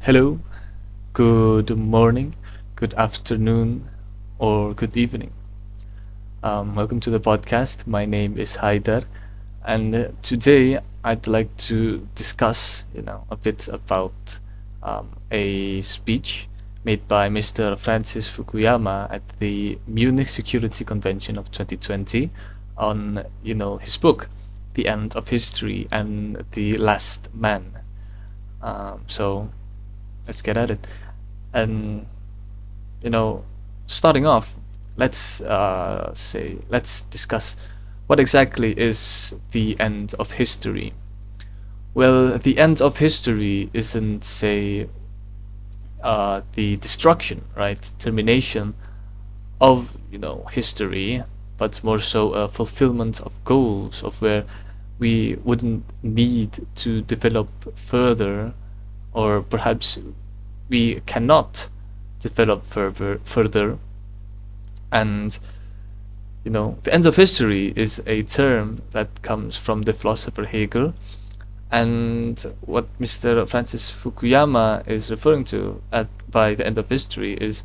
Hello, good morning, good afternoon, or good evening. Welcome to the podcast. My name is Haidar, and today I'd like to discuss, a bit about a speech made by Mr. Francis Fukuyama at the Munich Security Convention of 2020 on, his book, The End of History and the Last Man. So let's get at it. And you know, starting off, let's discuss what exactly is the end of history. Well, the end of history isn't the destruction, right? Termination of history, but more so a fulfillment of goals of where we wouldn't need to develop further, or perhaps we cannot develop further. And the end of history is a term that comes from the philosopher Hegel, and what Mr. Francis Fukuyama is referring to by the end of history is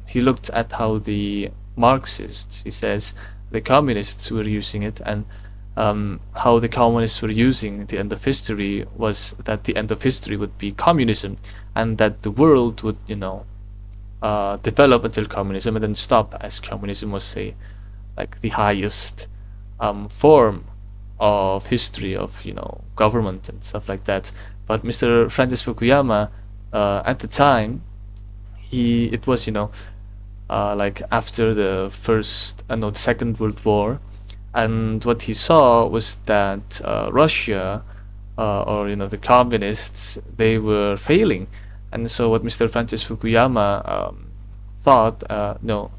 he looked at how the Marxists, he says, the communists were using it, and how the communists were using the end of history was that the end of history would be communism, and that the world would, develop until communism and then stop, as communism was, say, like the highest form of history of, government and stuff like that. But Mr. Francis Fukuyama, at the time, it was, like after the Second World War, and what he saw was that Russia, or the communists, they were failing. And so what Mr. Francis Fukuyama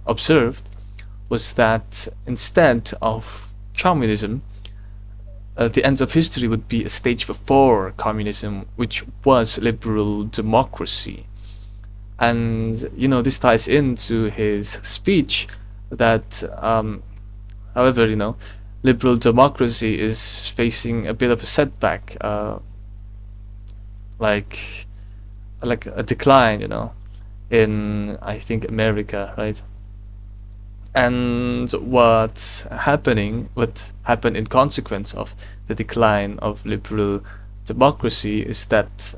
observed, was that instead of communism, the end of history would be a stage before communism, which was liberal democracy. And this ties into his speech that however, liberal democracy is facing a bit of a setback, like a decline, in, I think, America, right? And what happened in consequence of the decline of liberal democracy is that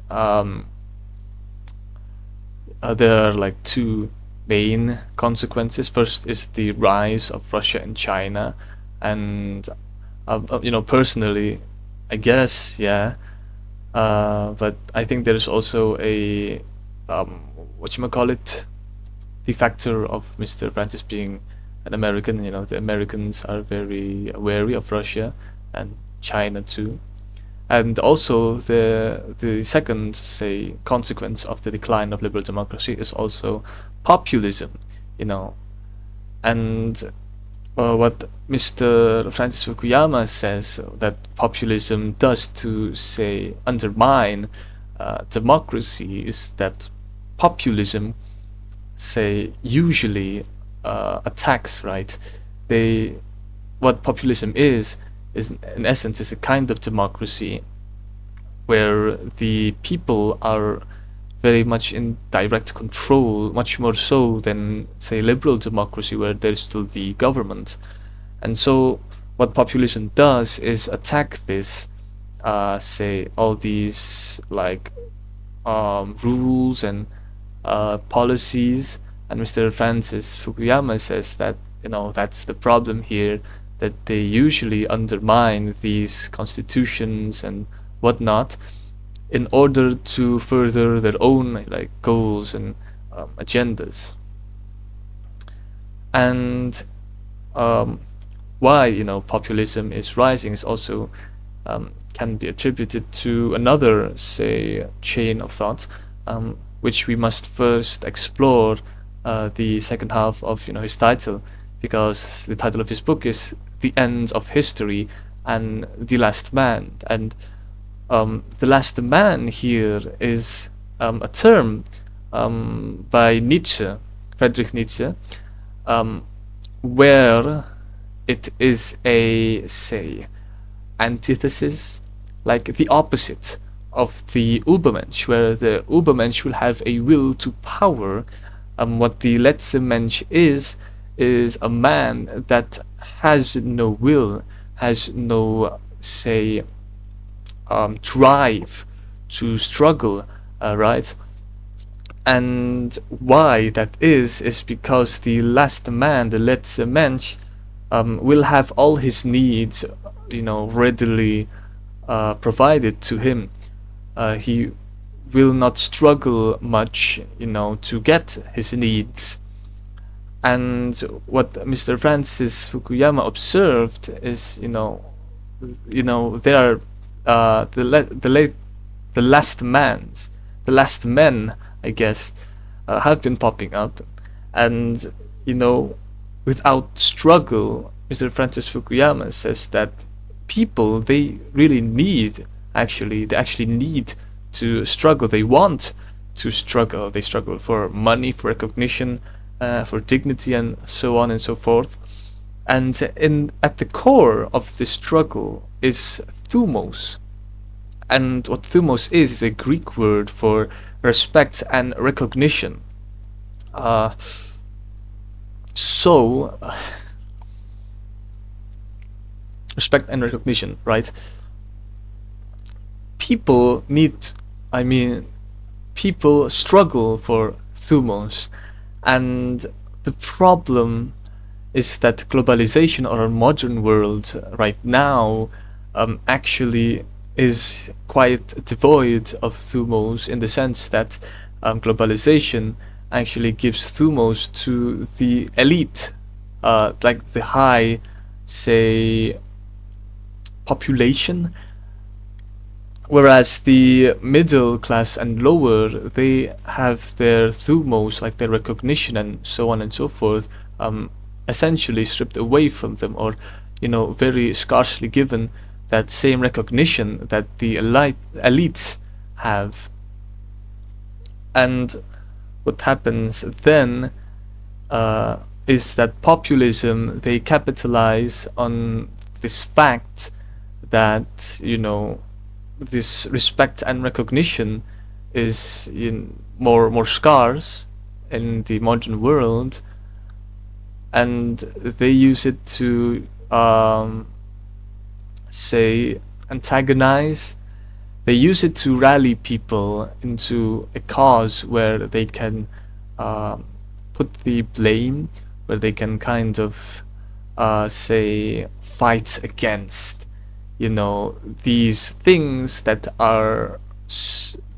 there are like two main consequences. First is the rise of Russia and China, and personally, I guess, yeah, but I think there's also a the factor of Mr. Francis being an American. The Americans are very wary of Russia and China too. And also the second, say, consequence of the decline of liberal democracy is also populism, and what Mr. Francis Fukuyama says that populism does to, say, undermine democracy is that populism, say, usually attacks, right? What populism is in essence is a kind of democracy where the people are very much in direct control, much more so than, say, liberal democracy, where there's still the government. And so what populism does is attack this, say, all these like rules and policies. And Mr. Francis Fukuyama says that that's the problem here, that they usually undermine these constitutions and whatnot in order to further their own like goals and agendas. And why populism is rising is also can be attributed to another, say, chain of thoughts, which we must first explore the second half of his title, because the title of his book is The End of History and the Last Man. And the last man here is a term by Friedrich Nietzsche, where it is a, say, antithesis, like the opposite of the Übermensch, where the Übermensch will have a will to power. What the letzte Mensch is a man that has no will, has no, say, drive to struggle, right? And why that is because the last man, the letzte Mensch, will have all his needs, readily provided to him. He will not struggle much, to get his needs. And what Mr. Francis Fukuyama observed is, there are the last men, I guess, have been popping up, and without struggle, Mr. Francis Fukuyama says that people, they actually need to struggle. They want to struggle. They struggle for money, for recognition, for dignity, and so on and so forth. And at the core of this struggle is thumos. And what thumos is a Greek word for respect and recognition. Respect and recognition, right? People struggle for thumos, and the problem is that globalization, or our modern world right now, actually is quite devoid of thumos, in the sense that globalization actually gives thumos to the elite, like the high, say, population, whereas the middle class and lower, they have their thumos, like their recognition and so on and so forth, essentially stripped away from them, or very scarcely given that same recognition that the elites have. And what happens then is that populism, they capitalize on this fact that this respect and recognition is more scarce in the modern world, and they use it to say, antagonize. They use it to rally people into a cause where they can put the blame, where they can kind of say, fight against these things that are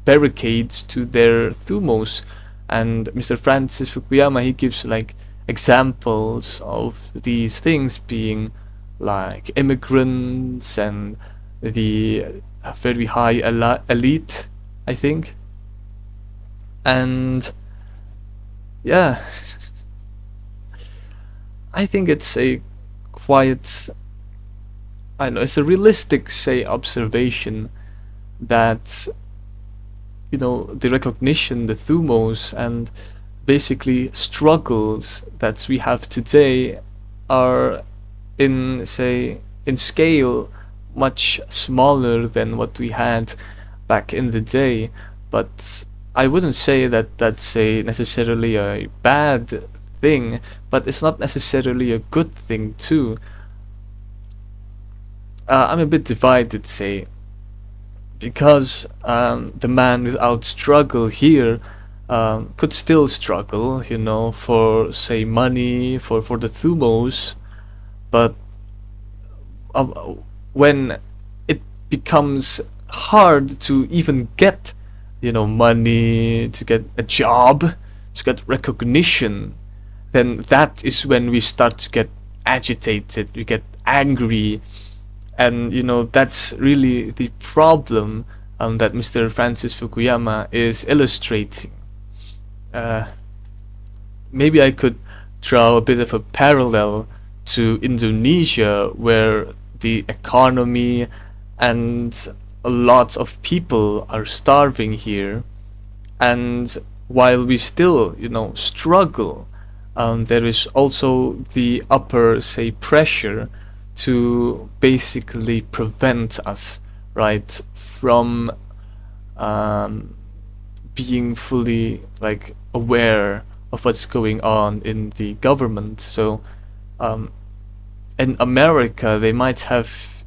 barricades to their thumos. And Mr. Francis Fukuyama, he gives like examples of these things being like immigrants and the very high elite, I think. And yeah, I think it's a quite, I know, it's a realistic, say, observation that the recognition, the thumos, and basically struggles that we have today are in scale much smaller than what we had back in the day. But I wouldn't say that that's necessarily a bad thing, but it's not necessarily a good thing too. I'm a bit divided, say, because the man without struggle here could still struggle, for, say, money, for the thumos, but when it becomes hard to even get, money, to get a job, to get recognition, then that is when we start to get agitated, we get angry. And that's really the problem that Mr. Francis Fukuyama is illustrating. Maybe I could draw a bit of a parallel to Indonesia, where the economy and a lot of people are starving here, and while we still struggle, there is also the upper, say, pressure to basically prevent us, right, from being fully like aware of what's going on in the government. So in America, they might have,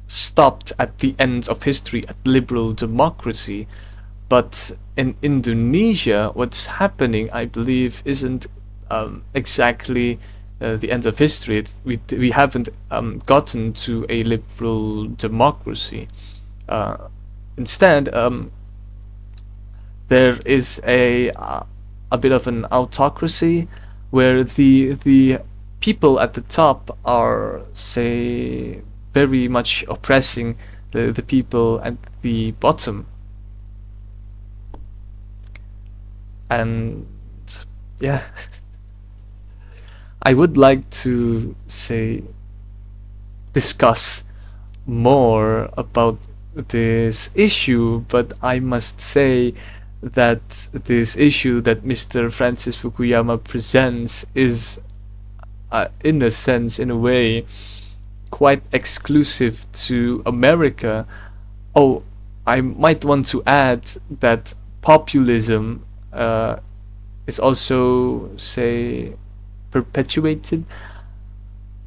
stopped at the end of history at liberal democracy, but in Indonesia, what's happening, I believe, isn't exactly the end of history. We haven't gotten to a liberal democracy. Instead, there is a bit of an autocracy where the people at the top are, say, very much oppressing the people at the bottom. And yeah, I would like to say discuss more about this issue, but I must say that this issue that Mr. Francis Fukuyama presents is, in a sense, in a way, quite exclusive to America. Oh, I might want to add that populism is also, say, perpetuated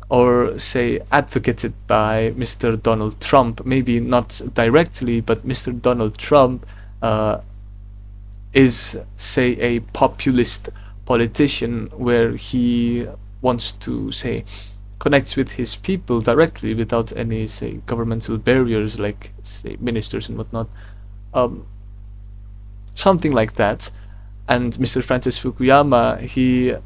or, say, advocated by Mr. Donald Trump. Maybe not directly, but Mr. Donald Trump is, say, a populist politician where he wants to, say, connect with his people directly without any, say, governmental barriers like, say, ministers and whatnot. Something like that. And Mr. Francis Fukuyama, he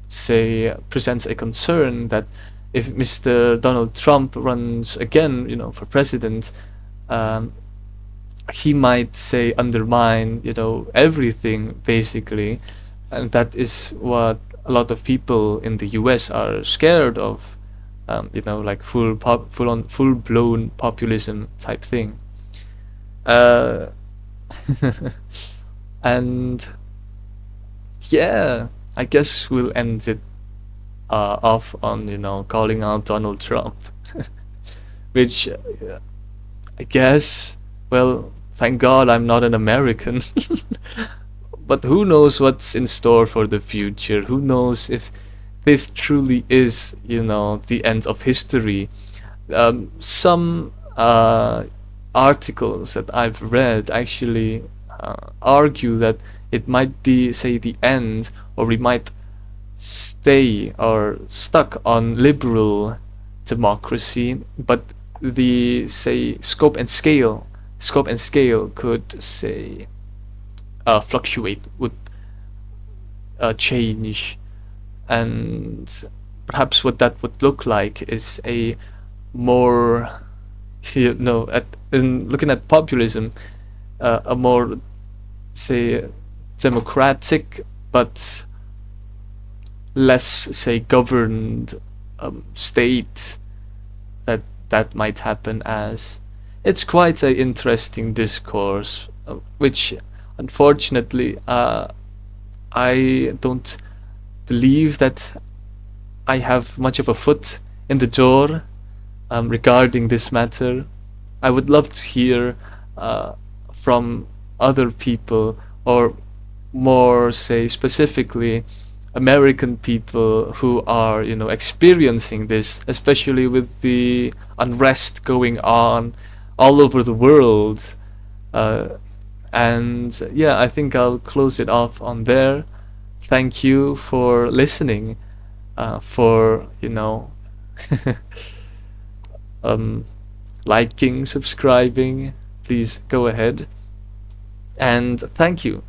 say, presents a concern that if Mr. Donald Trump runs again, for president, he might, say, undermine, everything basically, and that is what a lot of people in the US are scared of, like full blown populism type thing. And yeah, I guess we'll end it off on, calling out Donald Trump, which I guess, well, thank God I'm not an American. But who knows what's in store for the future? Who knows if this truly is, the end of history? Some articles that I've read actually argue that it might be, say, the end, or we might stay or stuck on liberal democracy, but the, say, scope and scale could, say, fluctuate, would change, and perhaps what that would look like is a more, in looking at populism, a more, say, democratic but less, say, governed state that might happen. As it's quite an interesting discourse, which unfortunately I don't believe that I have much of a foot in the door regarding this matter. I would love to hear from other people, or more, say, specifically American people who are, experiencing this, especially with the unrest going on all over the world. And yeah, I think I'll close it off on there. Thank you for listening, for, liking, subscribing. Please go ahead. And thank you